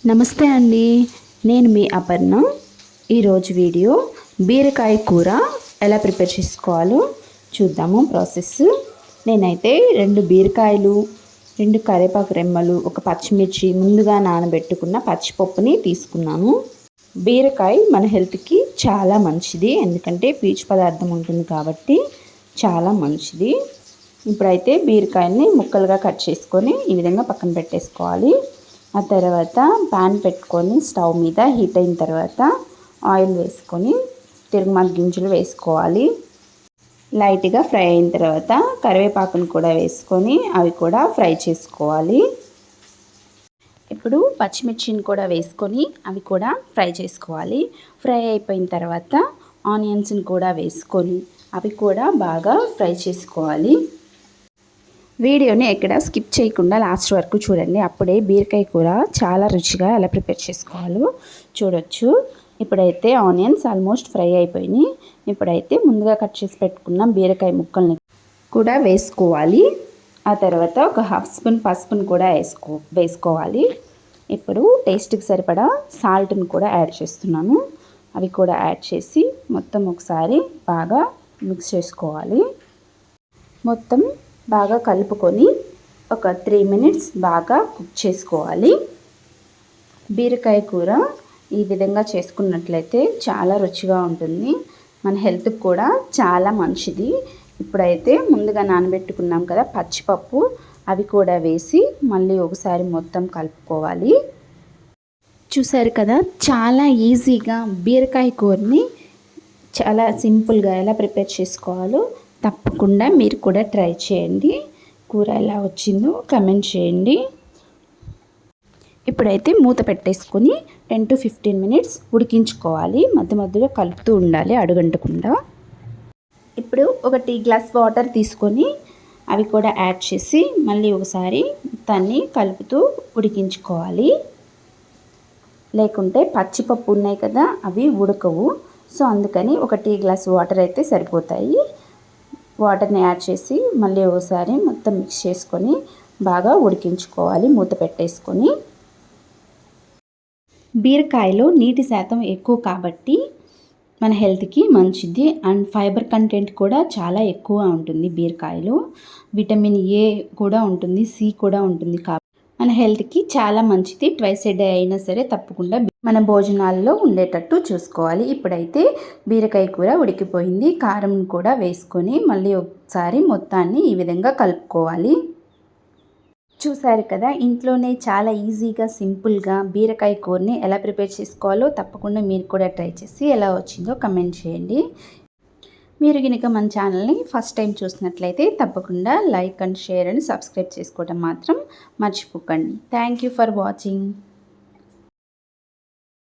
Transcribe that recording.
నమస్తే అండి, నేను మీ అపర్ణ. ఈరోజు వీడియో బీరకాయ కూర ఎలా ప్రిపేర్ చేసుకోవాలో చూద్దాము. ప్రాసెస్: నేనైతే 2 బీరకాయలు, 2 కరివేపాకు రెమ్మలు, ఒక పచ్చిమిర్చి, ముందుగా నానబెట్టుకున్న పచ్చిపప్పుని తీసుకున్నాను. బీరకాయ మన హెల్త్కి చాలా మంచిది, ఎందుకంటే పీచు పదార్థం ఉంటుంది కాబట్టి చాలా మంచిది. ఇప్పుడైతే బీరకాయని ముక్కలుగా కట్ చేసుకొని ఈ విధంగా పక్కన పెట్టేసుకోవాలి. ఆ తర్వాత ప్యాన్ పెట్టుకొని స్టవ్ మీద హీట్ అయిన తర్వాత ఆయిల్ వేసుకొని తిరుగుమాత గింజలు వేసుకోవాలి. లైట్గా ఫ్రై అయిన తర్వాత కరివేపాకును కూడా వేసుకొని అవి కూడా ఫ్రై చేసుకోవాలి. ఇప్పుడు పచ్చిమిర్చిని కూడా వేసుకొని అవి కూడా ఫ్రై చేసుకోవాలి. ఫ్రై అయిపోయిన తర్వాత ఆనియన్స్ని కూడా వేసుకొని అవి కూడా బాగా ఫ్రై చేసుకోవాలి. వీడియోని ఎక్కడ స్కిప్ చేయకుండా లాస్ట్ వరకు చూడండి, అప్పుడే బీరకాయ కూర చాలా రుచిగా ఎలా ప్రిపేర్ చేసుకోవాలో చూడొచ్చు. ఇప్పుడైతే ఆనియన్స్ ఆల్మోస్ట్ ఫ్రై అయిపోయినాయి. ఇప్పుడైతే ముందుగా కట్ చేసి పెట్టుకున్న బీరకాయ ముక్కల్ని కూడా వేసుకోవాలి. ఆ తర్వాత ఒక హాఫ్ స్పూన్ పసుపును కూడా వేసుకోవాలి. ఇప్పుడు టేస్ట్కి సరిపడా సాల్ట్ని కూడా యాడ్ చేస్తున్నాను. అవి కూడా యాడ్ చేసి మొత్తం ఒకసారి బాగా మిక్స్ చేసుకోవాలి. మొత్తం బాగా కలుపుకొని ఒక 3 మినిట్స్ బాగా కుక్ చేసుకోవాలి. బీరకాయ కూర ఈ విధంగా చేసుకున్నట్లయితే చాలా రుచిగా ఉంటుంది, మన హెల్త్కి కూడా చాలా మంచిది. ఇప్పుడైతే ముందుగా నానబెట్టుకున్నాం కదా పచ్చిపప్పు, అవి కూడా వేసి మళ్ళీ ఒకసారి మొత్తం కలుపుకోవాలి. చూసారు కదా, చాలా ఈజీగా బీరకాయ కూరని చాలా సింపుల్గా ఎలా ప్రిపేర్ చేసుకోవాలో తప్పకుండా మీరు కూడా ట్రై చేయండి. కూర ఎలా వచ్చిందో కమెంట్ చేయండి. ఇప్పుడైతే మూత పెట్టేసుకొని 10 to 15 మినిట్స్ ఉడికించుకోవాలి. మధ్య మధ్యలో కలుపుతూ ఉండాలి అడుగంటకుండా. ఇప్పుడు ఒక టీ గ్లాస్ వాటర్ తీసుకొని అవి కూడా యాడ్ చేసి మళ్ళీ ఒకసారి దాన్ని కలుపుతూ ఉడికించుకోవాలి. లేకుంటే పచ్చిపప్పు ఉన్నాయి కదా, అవి ఉడకవు. సో అందుకని ఒక టీ గ్లాస్ వాటర్ అయితే సరిపోతాయి. వాటర్ని యాడ్ చేసి మళ్ళీ ఒకసారి మొత్తం మిక్స్ చేసుకొని బాగా ఉడికించుకోవాలి మూత పెట్టేసుకొని. బీరకాయలో నీటి శాతం ఎక్కువ కాబట్టి మన హెల్త్కి మంచిది, అండ్ ఫైబర్ కంటెంట్ కూడా చాలా ఎక్కువ ఉంటుంది బీరకాయలో. విటమిన్ ఏ కూడా ఉంటుంది, సి కూడా ఉంటుంది కాబట్టి మన హెల్త్కి చాలా మంచిది. ట్వైస్ ఏ డే అయినా సరే తప్పకుండా మన భోజనాల్లో ఉండేటట్టు చూసుకోవాలి. ఇప్పుడైతే బీరకాయ కూర ఉడికిపోయింది. కారం కూడా వేసుకొని మళ్ళీ ఒకసారి మొత్తాన్ని ఈ విధంగా కలుపుకోవాలి. చూసారు కదా, ఇంట్లోనే చాలా ఈజీగా సింపుల్గా బీరకాయ కూరని ఎలా ప్రిపేర్ చేసుకోవాలో తప్పకుండా మీరు కూడా ట్రై చేసి ఎలా వచ్చిందో కమెంట్ చేయండి. మీరు కనుక మన ఛానల్ని ఫస్ట్ టైం చూసినట్లయితే తప్పకుండా like and share and subscribe చేసుకోవడం మాత్రం మర్చిపోకండి. Thank you for watching.